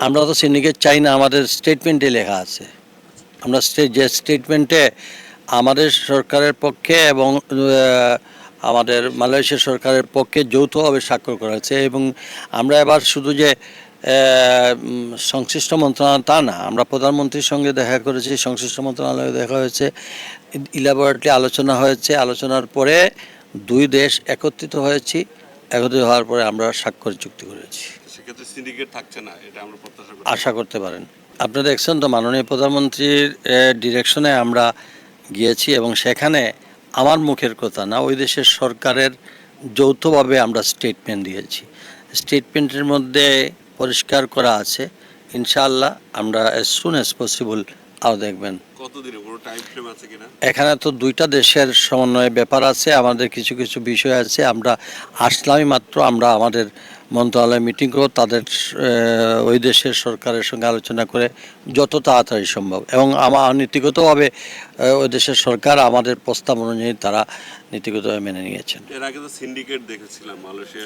আমরা তো সিন্ডিকেট চাই না, আমাদের স্টেটমেন্টে লেখা আছে। আমরা যে স্টেটমেন্টে আমাদের সরকারের পক্ষে এবং আমাদের মালয়েশিয়া সরকারের পক্ষে যৌথভাবে স্বাক্ষর করা হয়েছে। এবং আমরা এবার শুধু যে সংশ্লিষ্ট মন্ত্রণালয় তা না, আমরা প্রধানমন্ত্রীর সঙ্গে দেখা করেছি, সংশ্লিষ্ট মন্ত্রণালয়ে দেখা হয়েছে, ইলাবোরেটলি আলোচনা হয়েছে। আলোচনার পরে দুই দেশ একত্রিত হয়েছি, একত্রিত হওয়ার পরে আমরা স্বাক্ষর চুক্তি করেছি। সেক্ষেত্রে সিন্ডিকেট থাকছে না, এটা আমরা আশা করতে পারেন। আপনারা দেখছেন তো, মাননীয় প্রধানমন্ত্রীর ডিরেকশনে আমরা গিয়েছি এবং সেখানে আমার মুখের কথা না, ওই দেশের সরকারের যৌথভাবে আমরা স্টেটমেন্ট দিয়েছি। স্টেটমেন্টের মধ্যে পরিষ্কার করা আছে, ইনশাআল্লাহ আমরা অ্যাজ সুন অ্যাজ পসিবল আরও দেখবেন। কতদিনে কোনো টাইম ফ্রেম আছে কিনা? এখানে তো দুইটা দেশের সমন্বয়ে ব্যাপার আছে, আমাদের কিছু কিছু বিষয় আছে। আমরা আসলামই মাত্র, আমরা আমাদের মন্ত্রণালয়ে মিটিং করব, তাদের ওই দেশের সরকারের সঙ্গে আলোচনা করে যত তাড়াতাড়ি সম্ভব। এবং আমার নীতিগতভাবে ওই দেশের সরকার আমাদের প্রস্তাব অনুযায়ী তারা নীতিগতভাবে মেনে নিয়েছেন। এর আগে তো সিন্ডিকেট দেখেছিলাম মালয়েশিয়া।